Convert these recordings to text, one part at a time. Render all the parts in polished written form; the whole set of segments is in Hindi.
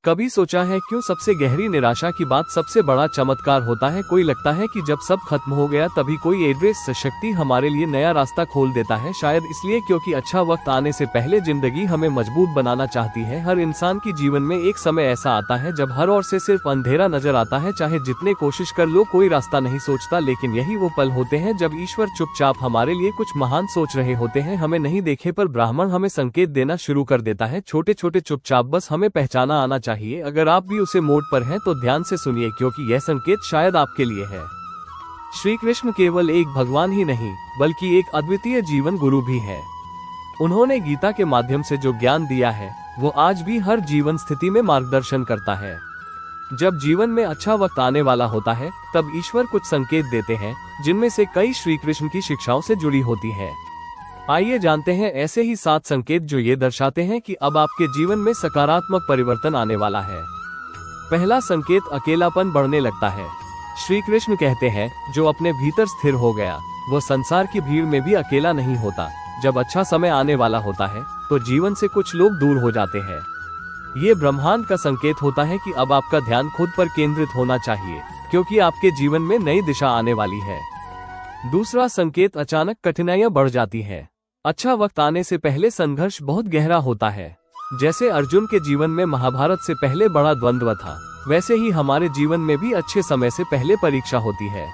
कभी सोचा है क्यों सबसे गहरी निराशा की बात सबसे बड़ा चमत्कार होता है? कोई लगता है कि जब सब खत्म हो गया तभी कोई एड्रेस शक्ति हमारे लिए नया रास्ता खोल देता है। शायद इसलिए क्योंकि अच्छा वक्त आने से पहले जिंदगी हमें मजबूत बनाना चाहती है। हर इंसान की जीवन में एक समय ऐसा आता है जब हर ओर से सिर्फ अंधेरा नजर आता है। चाहे जितने कोशिश कर लो कोई रास्ता नहीं सोचता, लेकिन यही वो पल होते हैं जब ईश्वर चुपचाप हमारे लिए कुछ महान सोच रहे होते हैं। हमें नहीं देखे पर ब्राह्मण हमें संकेत देना शुरू कर देता है, छोटे छोटे चुपचाप, बस हमें पहचाना आना चाहिए। अगर आप भी उसे मोड़ पर हैं तो ध्यान से सुनिए, क्योंकि यह संकेत शायद आपके लिए है। श्री कृष्ण केवल एक भगवान ही नहीं बल्कि एक अद्वितीय जीवन गुरु भी है। उन्होंने गीता के माध्यम से जो ज्ञान दिया है वो आज भी हर जीवन स्थिति में मार्गदर्शन करता है। जब जीवन में अच्छा वक्त आने वाला होता है तब ईश्वर कुछ संकेत देते हैं, जिनमें से कई श्री कृष्ण की शिक्षाओं से जुड़ी होती है। आइए जानते हैं ऐसे ही 7 संकेत जो ये दर्शाते हैं कि अब आपके जीवन में सकारात्मक परिवर्तन आने वाला है। पहला संकेत, अकेलापन बढ़ने लगता है। श्री कृष्ण कहते हैं, जो अपने भीतर स्थिर हो गया वो संसार की भीड़ में भी अकेला नहीं होता। जब अच्छा समय आने वाला होता है तो जीवन से कुछ लोग दूर हो जाते हैं। ये ब्रह्मांड का संकेत होता है कि अब आपका ध्यान खुद पर केंद्रित होना चाहिए, क्योंकि आपके जीवन में नई दिशा आने वाली है। दूसरा संकेत, अचानक कठिनाइयां बढ़ जाती हैं। अच्छा वक्त आने से पहले संघर्ष बहुत गहरा होता है। जैसे अर्जुन के जीवन में महाभारत से पहले बड़ा द्वंद्व था, वैसे ही हमारे जीवन में भी अच्छे समय से पहले परीक्षा होती है।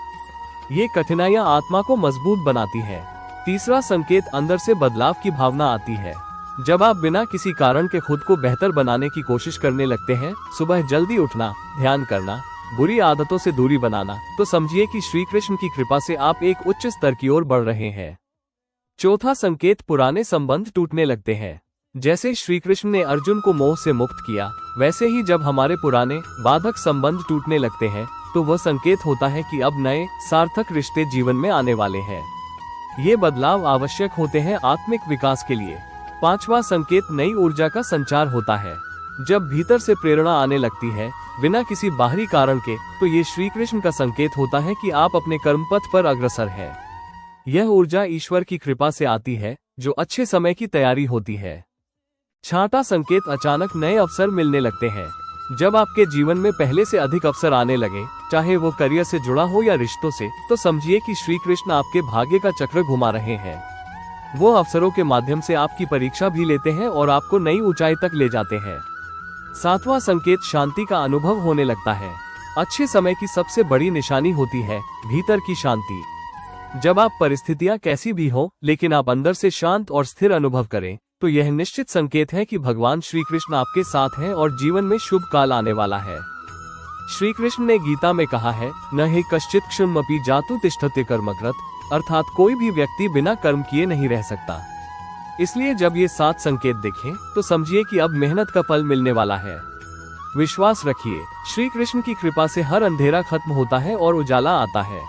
ये कठिनाइयां आत्मा को मजबूत बनाती है। तीसरा संकेत, अंदर से बदलाव की भावना आती है। जब आप बिना किसी कारण के खुद को बेहतर बनाने की कोशिश करने लगते हैं, सुबह जल्दी उठना, ध्यान करना, बुरी आदतों से दूरी बनाना, तो समझिए कि श्री कृष्ण की कृपा से आप एक उच्च स्तर की ओर बढ़ रहे हैं। चौथा संकेत, पुराने संबंध टूटने लगते हैं। जैसे श्री कृष्ण ने अर्जुन को मोह से मुक्त किया, वैसे ही जब हमारे पुराने बाधक संबंध टूटने लगते हैं तो वह संकेत होता है कि अब नए सार्थक रिश्ते जीवन में आने वाले हैं। ये बदलाव आवश्यक होते हैं आत्मिक विकास के लिए। पांचवा संकेत, नई ऊर्जा का संचार होता है। जब भीतर से प्रेरणा आने लगती है बिना किसी बाहरी कारण के, तो ये श्री कृष्ण का संकेत होता है कि आप अपने कर्म पथ पर अग्रसर हैं। यह ऊर्जा ईश्वर की कृपा से आती है जो अच्छे समय की तैयारी होती है। छठा संकेत, अचानक नए अवसर मिलने लगते हैं। जब आपके जीवन में पहले से अधिक अवसर आने लगे, चाहे वो करियर से जुड़ा हो या रिश्तों से, तो समझिए कि श्री कृष्ण आपके भाग्य का चक्र घुमा रहे हैं। वो अवसरों के माध्यम से आपकी परीक्षा भी लेते हैं और आपको नई ऊंचाई तक ले जाते हैं। सातवां संकेत, शांति का अनुभव होने लगता है। अच्छे समय की सबसे बड़ी निशानी होती है भीतर की शांति। जब आप परिस्थितियां कैसी भी हो लेकिन आप अंदर से शांत और स्थिर अनुभव करें, तो यह निश्चित संकेत है कि भगवान श्री कृष्ण आपके साथ हैं और जीवन में शुभ काल आने वाला है। श्री कृष्ण ने गीता में कहा है, न हि कश्चित् क्षणमपि जातु तिष्ठति कर्मकृत, अर्थात कोई भी व्यक्ति बिना कर्म किए नहीं रह सकता। इसलिए जब ये 7 संकेत दिखें तो समझिए कि अब मेहनत का फल मिलने वाला है। विश्वास रखिए, श्री कृष्ण की कृपा से हर अंधेरा खत्म होता है और उजाला आता है।